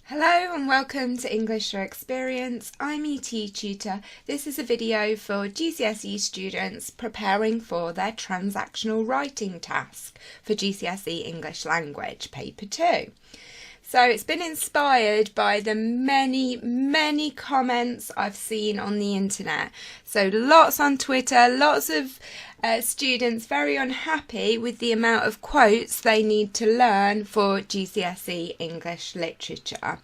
Hello and welcome to English Through Experience. I'm ET Tutor. This is a video for GCSE students preparing for their transactional writing task for GCSE English Language, Paper 2. So it's been inspired by the many comments I've seen on the internet. So lots on Twitter, lots of students very unhappy with the amount of quotes they need to learn for GCSE English Literature.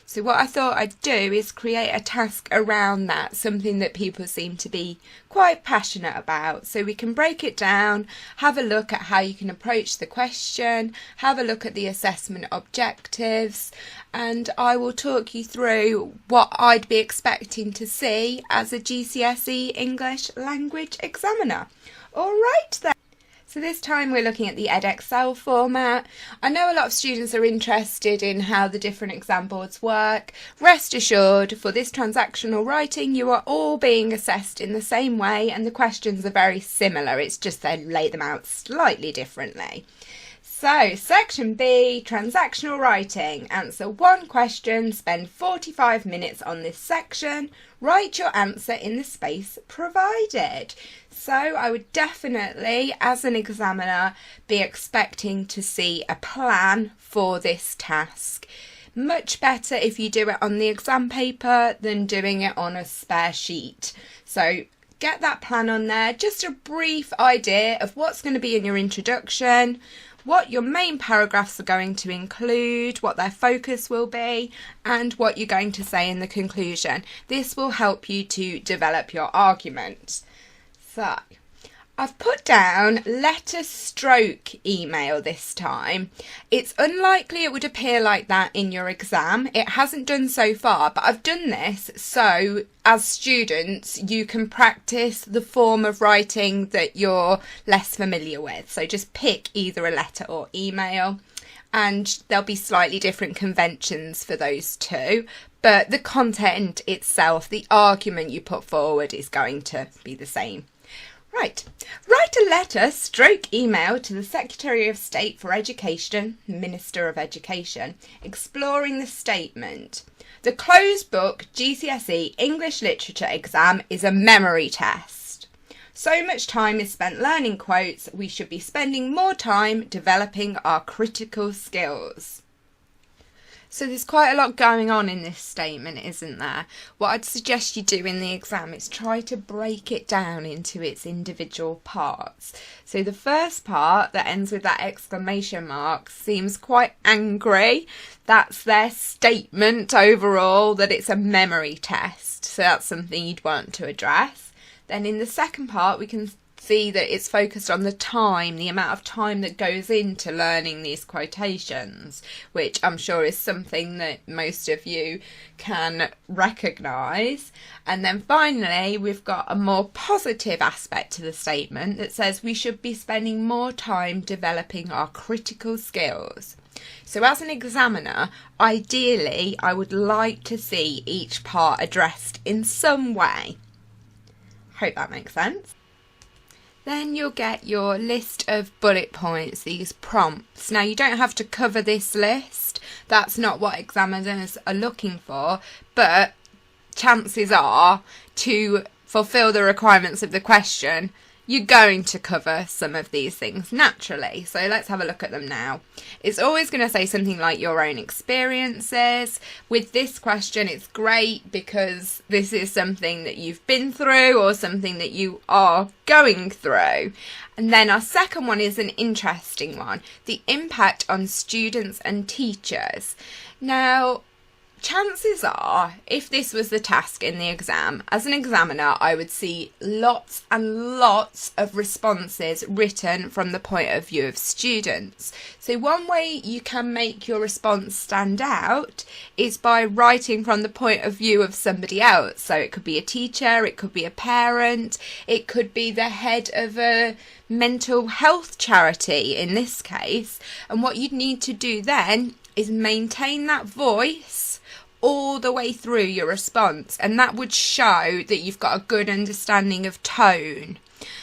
So what I thought I'd do is create a task around that, something that people seem to be quite passionate about. So we can break it down, have a look at how you can approach the question, have a look at the assessment objectives, and I will talk you through what I'd be expecting to see as a GCSE English language examiner. All right then. So this time we're looking at the Edexcel format. I know a lot of students are interested in how the different exam boards work. Rest assured, for this transactional writing, you are all being assessed in the same way and the questions are very similar. It's just they lay them out slightly differently. So, section B, transactional writing. Answer one question, spend 45 minutes on this section, write your answer in the space provided. So, I would definitely, as an examiner, be expecting to see a plan for this task. Much better if you do it on the exam paper than doing it on a spare sheet. So, get that plan on there, just a brief idea of what's going to be in your introduction, what your main paragraphs are going to include, what their focus will be, and what you're going to say in the conclusion. This will help you to develop your argument. So, I've put down letter stroke email this time. It's unlikely it would appear like that in your exam. It hasn't done so far, but I've done this so as students you can practice the form of writing that you're less familiar with. So just pick either a letter or email, and there'll be slightly different conventions for those two. But the content itself, the argument you put forward, is going to be the same. Right, write a letter stroke email to the Secretary of State for Education, Minister of Education, exploring the statement. The closed book GCSE English Literature exam is a memory test. So much time is spent learning quotes, we should be spending more time developing our critical skills. So there's quite a lot going on in this statement, isn't there? What I'd suggest you do in the exam is try to break it down into its individual parts. So the first part that ends with that exclamation mark seems quite angry. That's their statement overall, that it's a memory test. So that's something you'd want to address. Then in the second part we can see that it's focused on the time, the amount of time that goes into learning these quotations, which I'm sure is something that most of you can recognise. And then finally, we've got a more positive aspect to the statement that says we should be spending more time developing our critical skills. So as an examiner, ideally, I would like to see each part addressed in some way. Hope that makes sense. Then you'll get your list of bullet points, these prompts. Now you don't have to cover this list, that's not what examiners are looking for, but chances are to fulfil the requirements of the question, you're going to cover some of these things naturally. So let's have a look at them now. It's always going to say something like your own experiences. With this question, it's great because this is something that you've been through or something that you are going through. And then our second one is an interesting one, the impact on students and teachers. Now, chances are, if this was the task in the exam, as an examiner, I would see lots and lots of responses written from the point of view of students. So one way you can make your response stand out is by writing from the point of view of somebody else. So it could be a teacher, it could be a parent, it could be the head of a mental health charity in this case. And what you'd need to do then is maintain that voice all the way through your response, and that would show that you've got a good understanding of tone.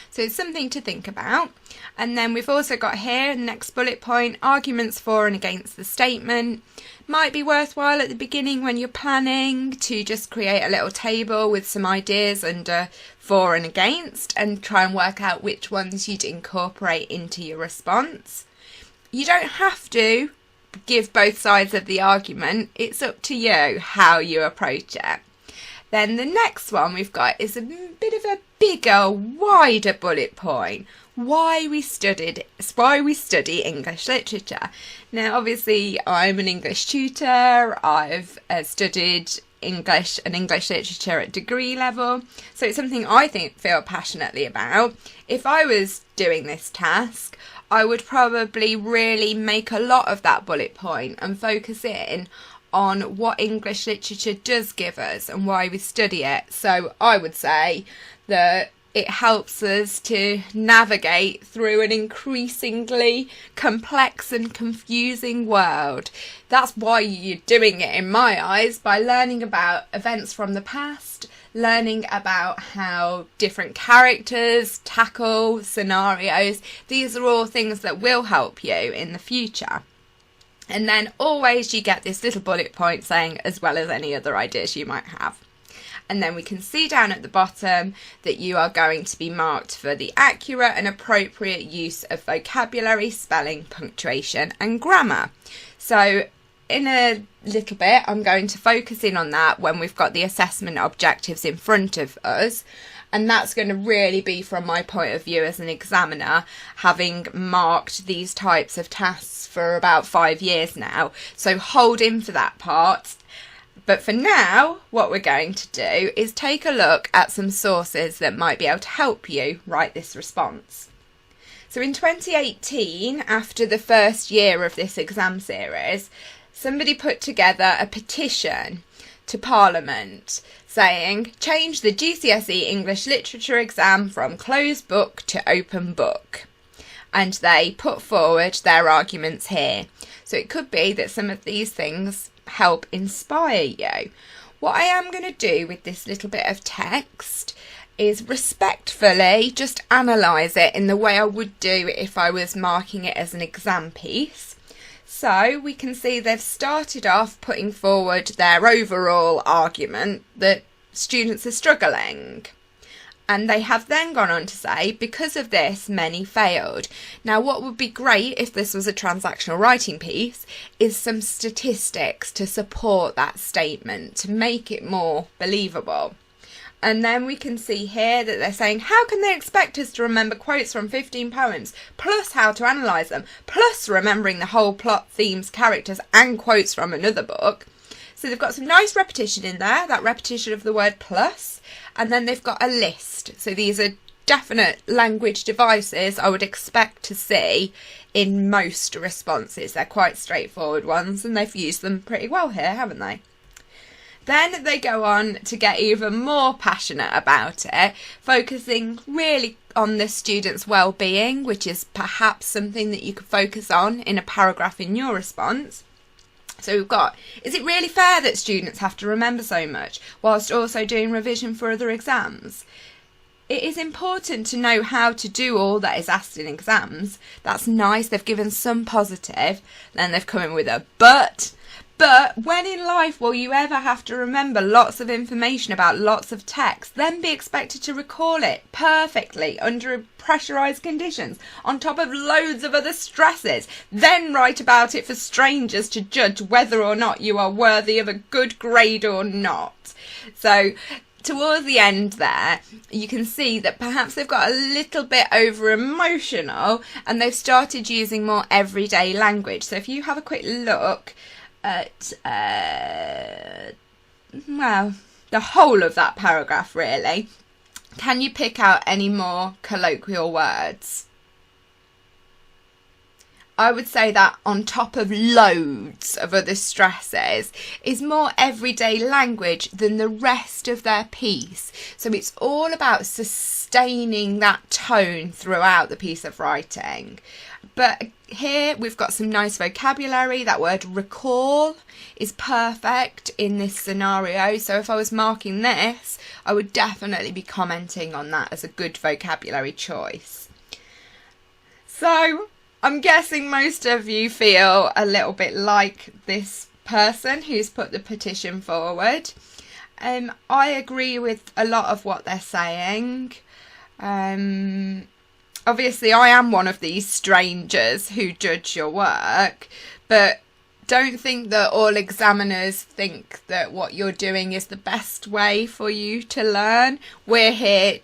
So it's something to think about. And then we've also got here, next bullet point, arguments for and against the statement. Might be worthwhile at the beginning when you're planning to just create a little table with some ideas under for and against and try and work out which ones you'd incorporate into your response. You don't have to give both sides of the argument. It's up to you how you approach it. Then the next one we've got is a bit of a bigger, wider bullet point. Why we study English literature. Now, obviously, I'm an English tutor. I've studied English and English literature at degree level, so it's something I feel passionately about. If I was doing this task, I would probably really make a lot of that bullet point and focus in on what English literature does give us and why we study it. So I would say that it helps us to navigate through an increasingly complex and confusing world. That's why you're doing it, in my eyes, by learning about events from the past, learning about how different characters tackle scenarios. These are all things that will help you in the future. And then always you get this little bullet point saying, as well as any other ideas you might have. And then we can see down at the bottom that you are going to be marked for the accurate and appropriate use of vocabulary, spelling, punctuation and grammar. So in a little bit, I'm going to focus in on that when we've got the assessment objectives in front of us. And that's going to really be from my point of view as an examiner, having marked these types of tasks for about 5 years now. So hold in for that part. But for now, what we're going to do is take a look at some sources that might be able to help you write this response. So in 2018, after the first year of this exam series, somebody put together a petition to Parliament saying, change the GCSE English Literature exam from closed book to open book. And they put forward their arguments here. So it could be that some of these things help inspire you. What I am going to do with this little bit of text is respectfully just analyse it in the way I would do if I was marking it as an exam piece. So we can see they've started off putting forward their overall argument that students are struggling. And they have then gone on to say, because of this, many failed. Now, what would be great if this was a transactional writing piece is some statistics to support that statement, to make it more believable. And then we can see here that they're saying, how can they expect us to remember quotes from 15 poems, plus how to analyse them, plus remembering the whole plot, themes, characters, and quotes from another book? So they've got some nice repetition in there, that repetition of the word plus, and then they've got a list. So these are definite language devices I would expect to see in most responses. They're quite straightforward ones, and they've used them pretty well here, haven't they? Then they go on to get even more passionate about it, focusing really on the student's well-being, which is perhaps something that you could focus on in a paragraph in your response. So we've got, is it really fair that students have to remember so much whilst also doing revision for other exams? It is important to know how to do all that is asked in exams. That's nice, they've given some positive, then they've come in with a but. But when in life will you ever have to remember lots of information about lots of text, then be expected to recall it perfectly under pressurised conditions, on top of loads of other stresses, then write about it for strangers to judge whether or not you are worthy of a good grade or not? So towards the end there, you can see that perhaps they've got a little bit over emotional and they've started using more everyday language. So if you have a quick look at the whole of that paragraph, really, can you pick out any more colloquial words? I would say that on top of loads of other stresses is more everyday language than the rest of their piece. So it's all about sustaining that tone throughout the piece of writing. But here we've got some nice vocabulary. That word recall is perfect in this scenario. So if I was marking this, I would definitely be commenting on that as a good vocabulary choice. So I'm guessing most of you feel a little bit like this person who's put the petition forward. I agree with a lot of what they're saying. Obviously, I am one of these strangers who judge your work, but don't think that all examiners think that what you're doing is the best way for you to learn. We're here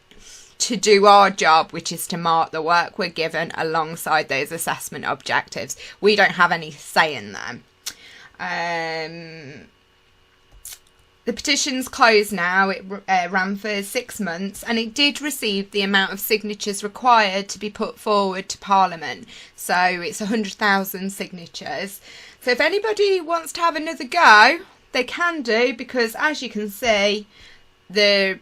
to do our job, which is to mark the work we're given alongside those assessment objectives. We don't have any say in them. The petition's closed now. It ran for 6 months, and it did receive the amount of signatures required to be put forward to Parliament. So it's 100,000 signatures. So if anybody wants to have another go, they can do, because as you can see, the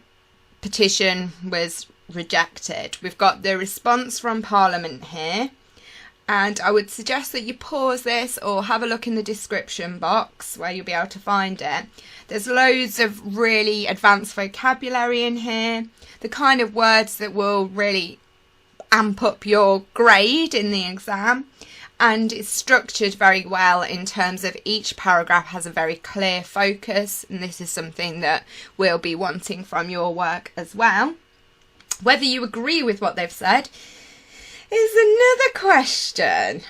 petition was rejected. We've got the response from Parliament here. And I would suggest that you pause this or have a look in the description box where you'll be able to find it. There's loads of really advanced vocabulary in here, the kind of words that will really amp up your grade in the exam. And it's structured very well in terms of each paragraph has a very clear focus. And this is something that we'll be wanting from your work as well. Whether you agree with what they've said is another question.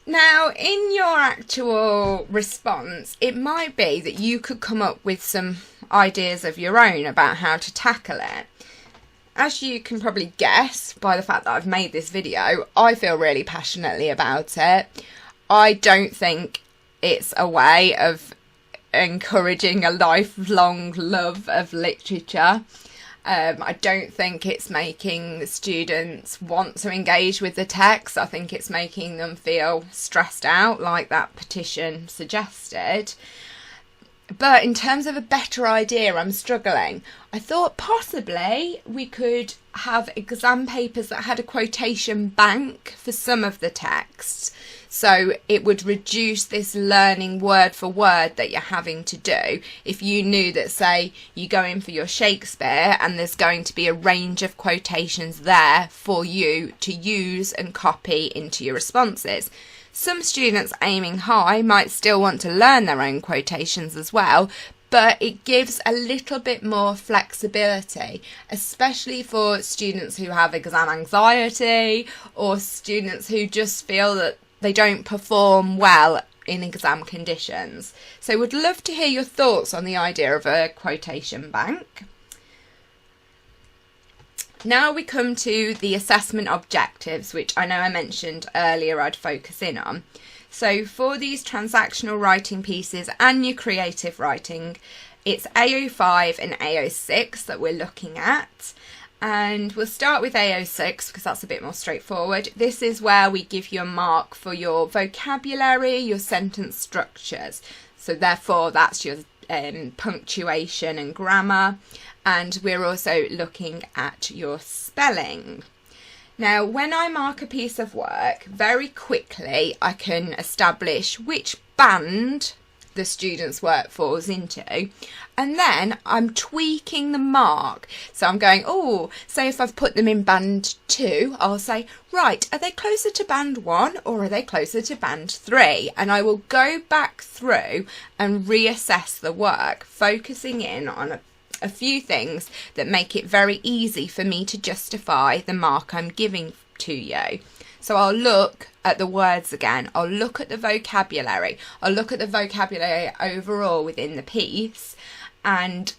Now, in your actual response, it might be that you could come up with some ideas of your own about how to tackle it. As you can probably guess by the fact that I've made this video, I feel really passionately about it. I don't think it's a way of encouraging a lifelong love of literature. I don't think it's making the students want to engage with the text. I think it's making them feel stressed out, like that petition suggested. But in terms of a better idea, I'm struggling. I thought possibly we could have exam papers that had a quotation bank for some of the texts. So it would reduce this learning word for word that you're having to do. If you knew that, say, you go in for your Shakespeare and there's going to be a range of quotations there for you to use and copy into your responses. Some students aiming high might still want to learn their own quotations as well, but it gives a little bit more flexibility, especially for students who have exam anxiety or students who just feel that they don't perform well in exam conditions. So would love to hear your thoughts on the idea of a quotation bank. Now we come to the assessment objectives, which I know I mentioned earlier I'd focus in on. So for these transactional writing pieces and your creative writing, it's AO5 and AO6 that we're looking at. And we'll start with AO6 because that's a bit more straightforward. This is where we give you a mark for your vocabulary, your sentence structures. So therefore that's your punctuation and grammar. And we're also looking at your spelling. Now, when I mark a piece of work, very quickly I can establish which band the student's work falls into, and then I'm tweaking the mark. So I'm going, say if I've put them in band 2, I'll say, right, are they closer to band 1 or are they closer to band 3? And I will go back through and reassess the work, focusing in on a few things that make it very easy for me to justify the mark I'm giving to you. So I'll look at the words again, I'll look at the vocabulary, I'll look at the vocabulary overall within the piece, and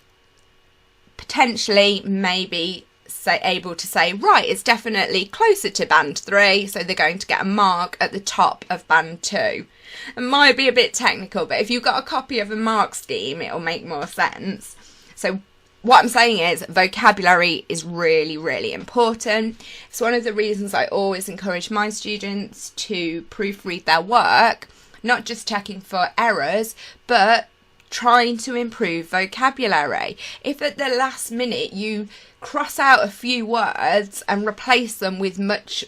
potentially maybe able to say, right, it's definitely closer to band 3, so they're going to get a mark at the top of band 2. It might be a bit technical, but if you've got a copy of a mark scheme, it'll make more sense. So what I'm saying is vocabulary is really, really important. It's one of the reasons I always encourage my students to proofread their work, not just checking for errors, but trying to improve vocabulary. If at the last minute you cross out a few words and replace them with much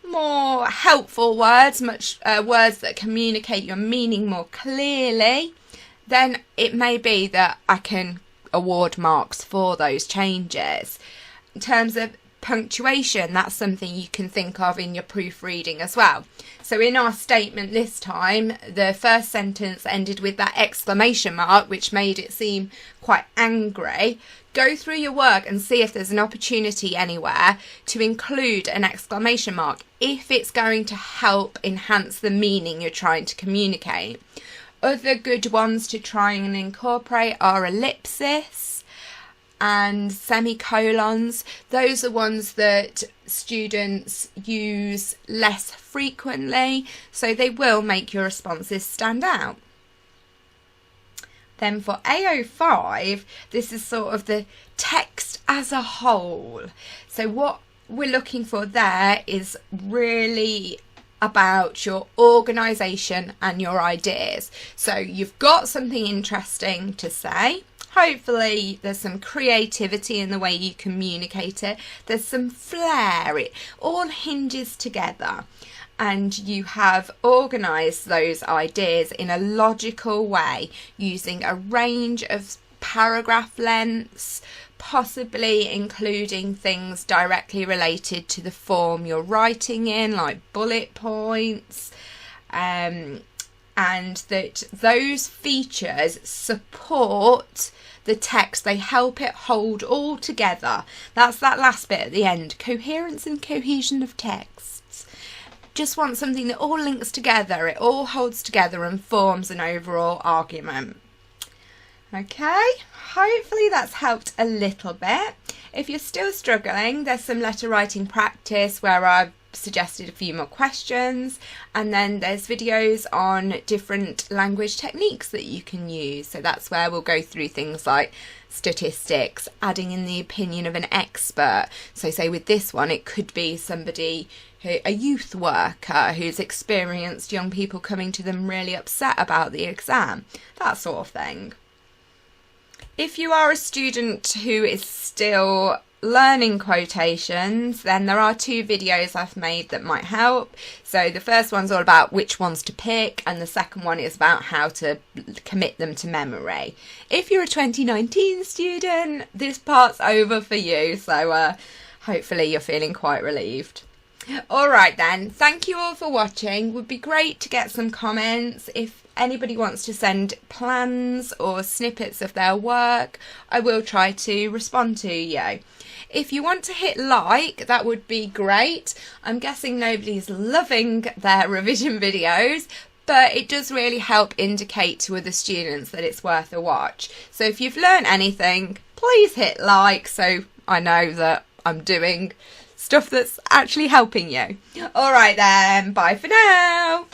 more helpful words, words that communicate your meaning more clearly, then it may be that I can award marks for those changes. In terms of Punctuation, that's something you can think of in your proofreading as well. So in our statement this time, the first sentence ended with that exclamation mark, which made it seem quite angry. Go through your work and see if there's an opportunity anywhere to include an exclamation mark if it's going to help enhance the meaning you're trying to communicate. Other good ones to try and incorporate are ellipsis and semicolons. Those are ones that students use less frequently, so they will make your responses stand out. Then for AO5, this is sort of the text as a whole. So what we're looking for there is really about your organisation and your ideas. So you've got something interesting to say. Hopefully there's some creativity in the way you communicate it. There's some flair. It all hinges together. And you have organised those ideas in a logical way using a range of paragraph lengths, possibly including things directly related to the form you're writing in, like bullet points, and that those features support the text. They help it hold all together. That's that last bit at the end, coherence and cohesion of texts. Just want something that all links together, it all holds together and forms an overall argument. Okay, hopefully that's helped a little bit. If you're still struggling, there's some letter writing practice where I've suggested a few more questions, and then there's videos on different language techniques that you can use. So that's where we'll go through things like statistics, adding in the opinion of an expert. So say with this one, it could be somebody a youth worker who's experienced young people coming to them really upset about the exam, that sort of thing. If you are a student who is still learning quotations, then there are 2 videos I've made that might help. So the first one's all about which ones to pick, and the second one is about how to commit them to memory. If you're a 2019 student, this part's over for you, so hopefully you're feeling quite relieved. Alright then, thank you all for watching. Would be great to get some comments. If anybody wants to send plans or snippets of their work, I will try to respond to you. If you want to hit like, that would be great. I'm guessing nobody's loving their revision videos, but it does really help indicate to other students that it's worth a watch. So if you've learned anything, please hit like so I know that I'm doing stuff that's actually helping you. Alright then, bye for now.